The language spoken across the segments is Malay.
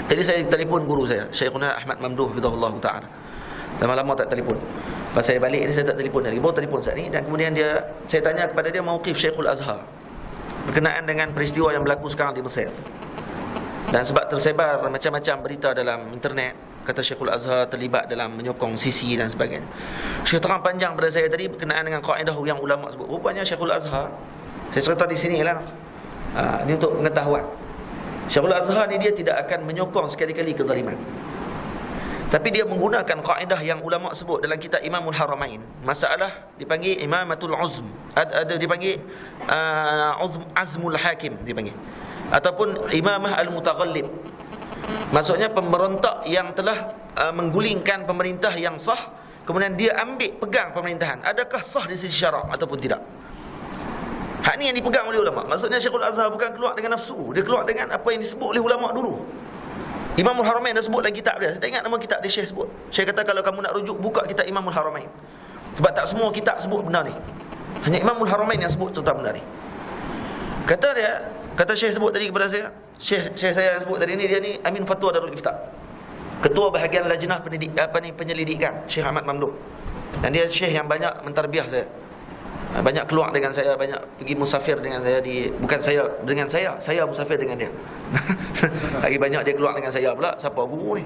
Tadi saya telefon guru saya, Syekhuna Ahmad Mamduh hafizahullah taala. Lama-lama tak telefon. Pas saya balik ni saya tak telefon lagi. Baru telefon saat ni, dan kemudian saya tanya kepada dia mauqif Syekhul Azhar berkenaan dengan peristiwa yang berlaku sekarang di Mesir. Dan sebab tersebar macam-macam berita dalam internet, kata Syekhul Azhar terlibat dalam menyokong Sisi dan sebagainya. Syekh terang panjang pada saya tadi berkenaan dengan kaedah yang ulama sebut. Rupanya Syekhul Azhar, saya cerita di sinilah. Ini untuk pengetahuan. Syekhul Azhar ni dia tidak akan menyokong sekali-kali kezaliman. Tapi dia menggunakan kaedah yang ulama sebut dalam kitab Imamul Haramain. Masalah dipanggil Imamatul Uzm. Ada dipanggil Azmul Hakim dipanggil. Ataupun Imamah Al-Mutaghallib. Maksudnya pemberontak yang telah menggulingkan pemerintah yang sah, kemudian dia ambil pegang pemerintahan. Adakah sah di sisi syarak ataupun tidak? Hak ni yang dipegang oleh ulama. Maksudnya Syekhul Azhar bukan keluar dengan nafsu, dia keluar dengan apa yang disebut oleh ulama dulu. Imamul Haramain dah sebut dalam kitab dia. Saya tak ingat nama kitab dia Syekh sebut. Syekh kata kalau kamu nak rujuk, buka kitab Imamul Haramain. Sebab tak semua kitab sebut benda ni. Hanya Imamul Haramain yang sebut tentang benda ni. Kata Syekh sebut tadi kepada saya, Syekh saya sebut tadi ni, dia ni Amin Fatwa Darul Ifta, Ketua Bahagian Lajnah Penyelidikan, Syekh Ahmad Mamduh. Dan dia Syekh yang banyak mentarbiah saya. Banyak keluar dengan saya, banyak pergi musafir dengan saya bukan saya dengan saya musafir dengan dia. Lagi banyak dia keluar dengan saya pula. Siapa guru ni?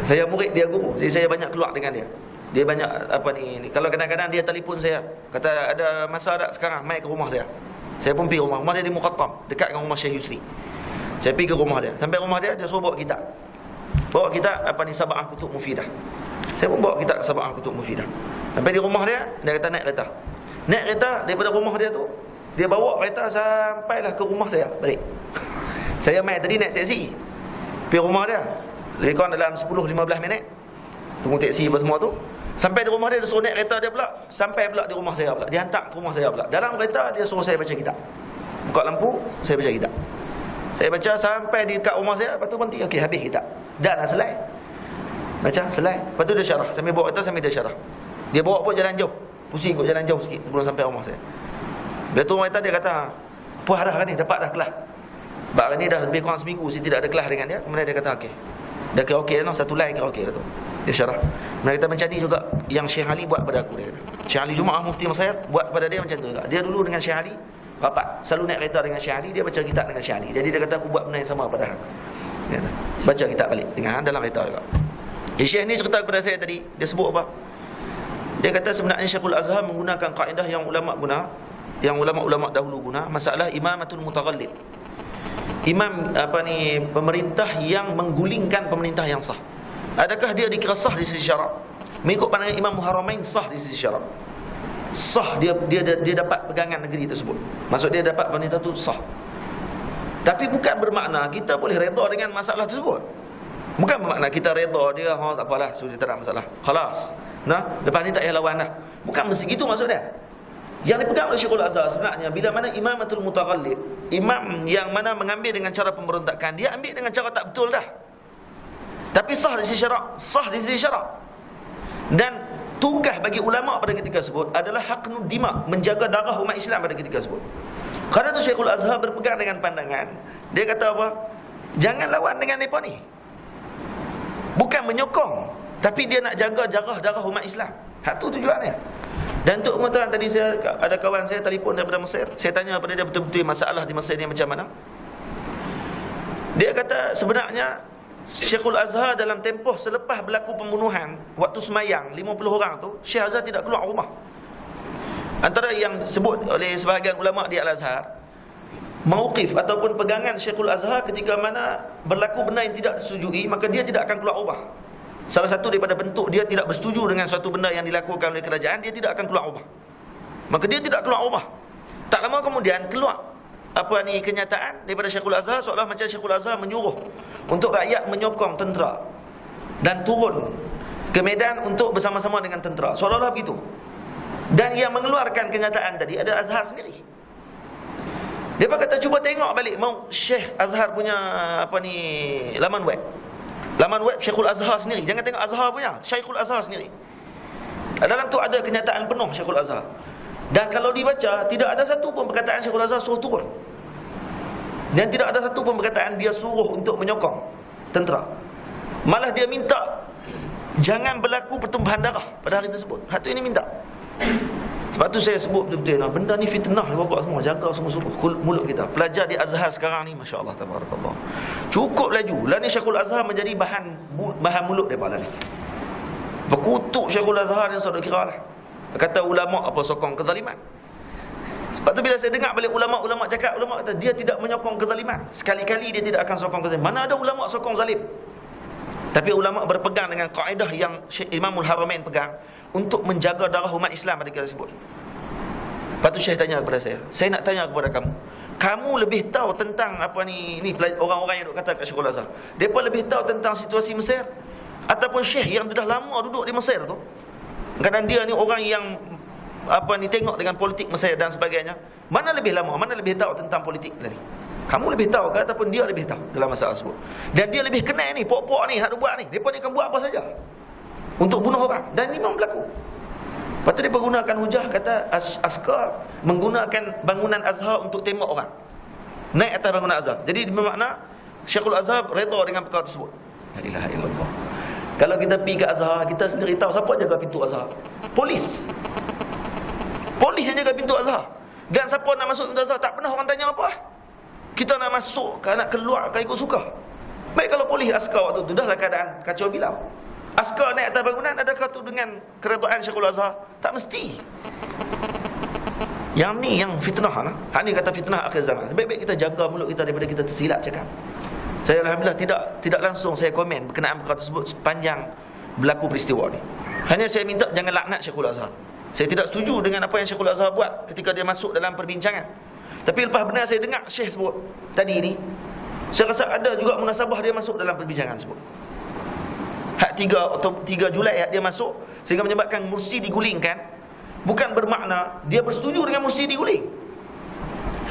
Saya murid, dia guru. Jadi saya banyak keluar dengan dia. Dia banyak kalau kadang-kadang dia telefon saya, kata ada masa tak sekarang mai ke rumah saya. Saya pun pergi rumah dia di Muqattam, dekat dengan rumah Syekh Yusri. Saya pergi ke rumah dia. Sampai rumah dia suruh bawa kitab. Bawa kitab Sab'ah Kutub Mufidah. Saya pun bawa kitab Sab'ah Kutub Mufidah. Sampai di rumah dia kata naik kereta. Naik kereta daripada rumah dia tu, dia bawa kereta sampailah ke rumah saya balik. Saya mai tadi naik taksi pergi rumah dia. Lebih kurang dalam 10-15 minit. Tunggu taksi apa semua tu. Sampai di rumah dia suruh naik kereta dia pula. Sampai pula di rumah saya pula. Dia hantar ke rumah saya pula. Dalam kereta dia suruh saya baca kitab. Buka lampu, saya baca kitab. Saya baca sampai di dekat rumah saya, lepas tu berhenti. Okey, habis kitab. Dah nak selesai. Baca, selesai. Lepas tu dia syarah. Sambil bawa kereta, sambil dia syarah. Dia bawa pun jalan jauh. Pusing kot jalan jauh sikit sebelum sampai rumah saya. Bila tu orang kata, dia kata, puas dah kan ni, dapat dah kelas. Sebab ni dah lebih kurang seminggu saya tidak ada kelas dengan dia. Kemudian dia kata okey. Dah kira okey dah, satu line kira okey dah tu. Dia syarah. Kemudian kita macam ni juga yang Syekh Ali buat pada aku, dia kata. Syekh Ali Jumaah Mufti Mesir buat pada dia macam tu juga. Dia dulu dengan Syekh Ali rapat, selalu naik kereta dengan Syekh Ali, dia baca kitab dengan Syekh Ali. Jadi dia kata aku buat benda yang sama pada hang. Dia kata, baca kitab balik dengan hang dalam kereta juga. Syekh ni cerita kepada saya tadi, dia sebut apa? Dia kata sebenarnya Syekhul Azhar menggunakan kaedah yang ulama guna, yang ulama-ulama dahulu guna, masalah imamatul mutaghallib. Imam pemerintah yang menggulingkan pemerintah yang sah. Adakah dia dikira sah di sisi syarak? Mengikut pandangan Imam Haramain, sah di sisi syarak. Sah, dia dapat pegangan negeri tersebut. Maksud dia dapat pemerintah tu sah. Tapi bukan bermakna kita boleh redha dengan masalah tersebut. Bukan bermakna kita redha dia, tak apalah, sudah tak ada masalah. Khalas. Lepas ni tak payah lawan dah. Bukan mesti gitu maksud dia. Yang dipegang oleh Syekhul Azhar sebenarnya, bila mana imamatul mutaghallib, imam yang mana mengambil dengan cara pemberontakan, dia ambil dengan cara tak betul dah. Tapi sah di sisi syarak, sah di sisi syarak. Dan tugas bagi ulama pada ketika tersebut adalah haqnud dima, menjaga darah umat Islam pada ketika tersebut. Kerana tu Syekhul Azhar berpegang dengan pandangan, dia kata apa? Jangan lawan dengan mereka ni. Bukan menyokong, tapi dia nak jaga darah umat Islam. Hak tu tujuannya. Dan untuk pengetahuan, tadi saya ada kawan saya telefon daripada Mesir. Saya tanya kepada dia betul-betul masalah di Mesir ni macam mana. Dia kata sebenarnya Syekhul Azhar dalam tempoh selepas berlaku pembunuhan, waktu semayang 50 orang tu, Syekh Azhar tidak keluar rumah. Antara yang disebut oleh sebahagian ulama di Al-Azhar, mauqif ataupun pegangan Syekhul Azhar ketika mana berlaku benda yang tidak disetujui, maka dia tidak akan keluar rumah. Salah satu daripada bentuk dia tidak bersetuju dengan suatu benda yang dilakukan oleh kerajaan, dia tidak akan keluar rumah. Maka dia tidak keluar rumah. Tak lama kemudian keluar kenyataan daripada Syekhul Azhar, seolah macam Syekhul Azhar menyuruh untuk rakyat menyokong tentera dan turun ke medan untuk bersama-sama dengan tentera, seolah-olah begitu. Dan yang mengeluarkan kenyataan tadi ada Azhar sendiri. Dia kata cuba tengok balik mau Syekh Azhar punya laman web. Laman web Syekhul Azhar sendiri. Jangan tengok Azhar punya, Syekhul Azhar sendiri. Dalam tu ada kenyataan penuh Syekhul Azhar. Dan kalau dibaca, tidak ada satu pun perkataan Syekhul Azhar suruh turun. Dan tidak ada satu pun perkataan dia suruh untuk menyokong. tentera. Malah dia minta jangan berlaku pertumpahan darah pada hari tersebut. Hak tu ini minta. Sebab tu saya sebut betul-betul, benda ni fitnah bapak semua, jaga sungguh-sungguh mulut kita. Pelajar di Azhar sekarang ni, masya-Allah tabarakallah, cukup laju. Lah ni Syekhul Azhar menjadi bahan mulut depa lah ni. Berkutuk Syekhul Azhar yang sudah kira lah. Kata ulama apa sokong kezaliman. Sebab tu bila saya dengar balik ulama-ulama cakap, ulama kata dia tidak menyokong kezaliman. Sekali-kali dia tidak akan sokong kezaliman. Mana ada ulama sokong zalim? Tapi ulama berpegang dengan kaedah yang Imamul Haramain pegang untuk menjaga darah umat Islam pada kita sebut. Lepas tu Syekh tanya kepada saya nak tanya kepada kamu, kamu lebih tahu tentang apa ni orang-orang yang duk kata kat Syekhul Azhar, depa lebih tahu tentang situasi Mesir ataupun Syekh yang sudah lama duduk di Mesir tu? Kadang dia ni orang yang tengok dengan politik Mesir dan sebagainya. Mana lebih lama, mana lebih tahu tentang politik tadi? Kamu lebih tahu ke ataupun dia lebih tahu dalam masalah tersebut? Dan dia lebih kenal ni, pok-pok ni, hak dia buat ni. Depa ni akan buat apa saja untuk bunuh orang. Dan ini memang berlaku. Lepas tu dia menggunakan hujah, kata askar menggunakan bangunan Azhar untuk tembak orang. Naik atas bangunan Azhar. Jadi bermakna Syekhul Azhar redha dengan perkara tersebut. La ilaha illallah. Kalau kita pergi ke Azhar, kita sendiri tahu siapa jaga pintu Azhar. Polis. Polis yang jaga pintu Azhar. Dan siapa nak masuk pintu Azhar, tak pernah orang tanya apa. Kita nak masuk ke nak keluar ke ikut suka. Baik kalau polis askar waktu tu dahlah keadaan kacau bilau. Askar naik atas bangunan, adakah tu dengan keredaan Syekhul Azhar? Tak mesti. Yang ni yang fitnah lah. Hak ni kata fitnah akhir zaman. Baik-baik kita jaga mulut kita daripada kita tersilap cakap. Saya alhamdulillah tidak langsung saya komen berkenaan perkara tersebut sepanjang berlaku peristiwa ni. Hanya saya minta jangan laknat Syekhul Azhar. Saya tidak setuju dengan apa yang Syekhul Azhar buat ketika dia masuk dalam perbincangan. Tapi lepas benar saya dengar Syekh sebut tadi ni, saya rasa ada juga munasabah dia masuk dalam perbincangan tersebut. Hak 3 Julai hak dia masuk sehingga menyebabkan Mursi digulingkan, bukan bermakna dia bersetuju dengan Mursi diguling.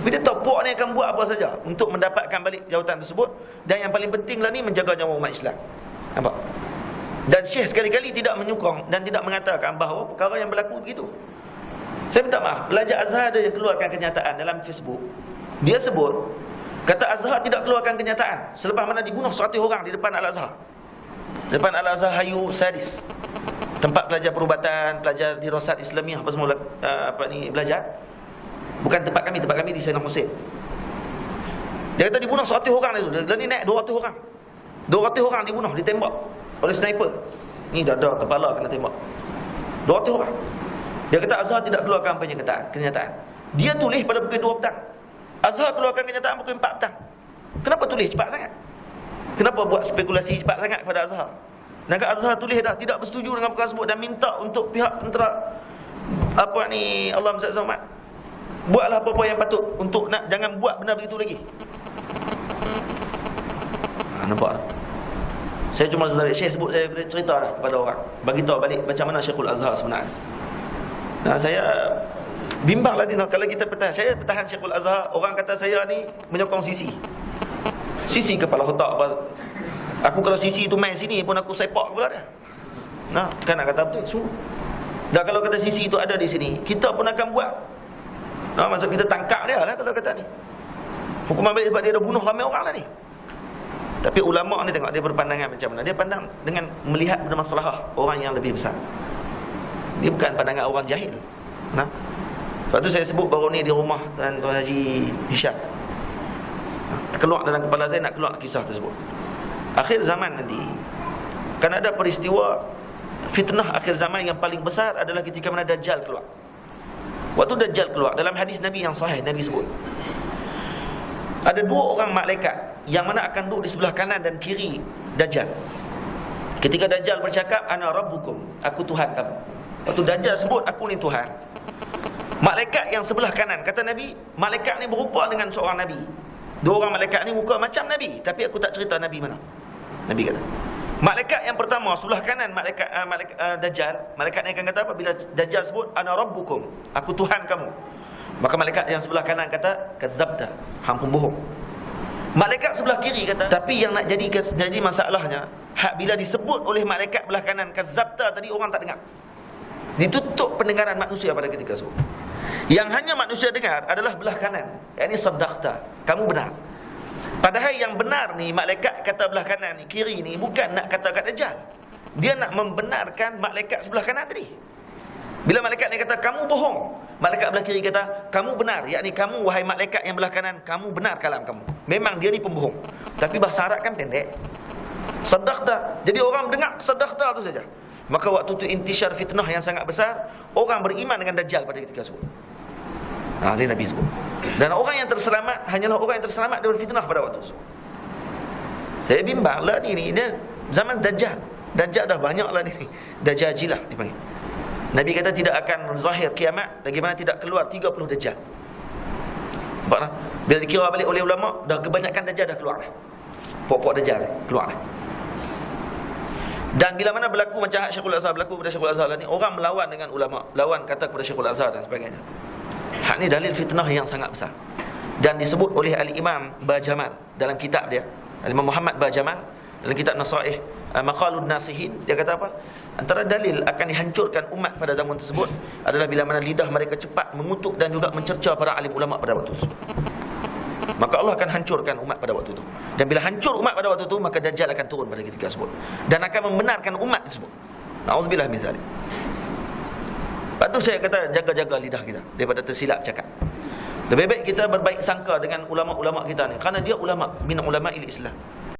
Tapi dia tahu puak ni akan buat apa saja untuk mendapatkan balik jawatan tersebut. Dan yang paling pentinglah ni menjaga nyawa umat Islam. Nampak? Dan Syekh sekali-kali tidak menyokong dan tidak mengatakan bahawa perkara yang berlaku begitu. Saya minta maaf, pelajar Azhar ada yang keluarkan kenyataan dalam Facebook. Dia sebut, kata Azhar tidak keluarkan kenyataan selepas mana dibunuh 100 orang di depan Al-Azhar. Depan Al-Azhar Hayu Sadis, tempat pelajar perubatan, pelajar di Rosat Islamiah apa semua belajar. Bukan tempat kami di Sayyidina Hussein. Dia kata dibunuh 100 orang itu. Dan ni naik 200 orang. 200 orang dibunuh, ditembak oleh sniper. Ni dada, kepala kena tembak. 200 orang. Dia kata Azhar tidak keluarkan kenyataan. Dia tulis pada pukul 2 petang. Azhar keluarkan kenyataan pukul 4 petang. Kenapa tulis cepat sangat? Kenapa buat spekulasi cepat sangat kepada Azhar? Dan Azhar tulis dah tidak bersetuju dengan perkara tersebut dan minta untuk pihak tentera Allah SWT buatlah apa-apa yang patut untuk jangan buat benda begitu lagi. Nampak? Saya cuma sebenarnya Syekh sebut, saya cerita dah kepada orang, bagi tahu balik macam mana Syekhul Azhar sebenarnya. Saya bimbanglah ni kalau kita pertahan. Saya pertahan Syekhul Azhar, orang kata saya ni menyokong Sisi kepala otak apa. Aku kalau Sisi tu main sini pun aku sepak kepala dia. Kan nak kata betul. Dan kalau kata Sisi tu ada di sini, kita pun akan buat. Maksud kita tangkap dia lah kalau kata ni. Hukuman balik sebab dia dah bunuh ramai orang lah ni. Tapi ulama ni tengok dia berpandangan macam mana. Dia pandang dengan melihat benda masalah orang yang lebih besar. Dia bukan pandangan orang jahil. Sebab tu saya sebut baru ni di rumah Tuan Haji Hisham. Terkeluar dalam kepala saya nak keluar kisah tersebut. Akhir zaman nanti kan ada peristiwa fitnah akhir zaman yang paling besar adalah ketika mana Dajjal keluar. Waktu Dajjal keluar, dalam hadis Nabi yang sahih, Nabi sebut ada 2 orang malaikat yang mana akan duduk di sebelah kanan dan kiri Dajjal. Ketika Dajjal bercakap, ana rabbukum, aku Tuhan kamu. Waktu Dajjal sebut aku ni Tuhan, malaikat yang sebelah kanan, kata Nabi, malaikat ni berupa dengan seorang Nabi. 2 orang malaikat ni muka macam Nabi, tapi aku tak cerita Nabi mana. Nabi kata, malaikat yang pertama sebelah kanan malaikat Dajjal, malaikat ni akan kata apa bila Dajjal sebut ana rabbukum, aku Tuhan kamu. Maka malaikat yang sebelah kanan kata kadzabta, hang pun bohong. Malaikat sebelah kiri kata, tapi yang nak jadi masalahnya, hak bila disebut oleh malaikat belah kanan kadzabta tadi orang tak dengar. Ditutup pendengaran manusia pada ketika tersebut. Yang hanya manusia dengar adalah belah kanan, yakni sabdaqta, kamu benar. Padahal yang benar ni, malaikat kata belah kanan ni, kiri ni, bukan nak kata kat Dajjal. Dia nak membenarkan malaikat sebelah kanan tadi. Bila malaikat ni kata kamu bohong, malaikat belah kiri kata kamu benar. Yakni kamu, wahai malaikat yang belah kanan, kamu benar kalam kamu. Memang dia ni pembohong. Tapi bahasa Arab kan pendek. Sadaqta. Jadi orang dengar sadaqta tu saja. Maka waktu tu intishar fitnah yang sangat besar. Orang beriman dengan Dajjal pada ketika tersebut. Dia Nabi sebut. Dan orang yang terselamat hanyalah orang yang terselamat dari fitnah pada waktu itu. Saya bimbang lah ni dia zaman Dajjal. Dajjal dah banyak lah ni. Dajajilah dipanggil. Nabi kata tidak akan zahir kiamat bagaimana tidak keluar 30 Dajjal. Nampak tak? Bila dikira balik oleh ulama, dah kebanyakan Dajjal dah keluar dah. Pokok Dajjal keluar dah. Dan bila mana berlaku macam Syekhul Azhar berlaku pada Syekhul Azhar ni, orang melawan dengan ulama, lawan kata kepada Syekhul Azhar dan sebagainya. Hak ni dalil fitnah yang sangat besar. Dan disebut oleh Al-Imam Bajamal dalam kitab dia, Al-Imam Muhammad Bajamal dalam kitab Nasaih Maqalud Nasihin, dia kata apa? Antara dalil akan dihancurkan umat pada zaman tersebut adalah bila mana lidah mereka cepat mengutuk dan juga mencerca para alim ulama pada waktu tersebut. Maka Allah akan hancurkan umat pada waktu itu. Dan bila hancur umat pada waktu itu, maka Dajjal akan turun pada ketika tersebut dan akan membenarkan umat tersebut. Nauzubillah min zalik. Lepas tu saya kata jaga-jaga lidah kita daripada tersilap cakap. Lebih baik kita berbaik sangka dengan ulama-ulama kita ni, kerana dia ulama min ulama'il Islam.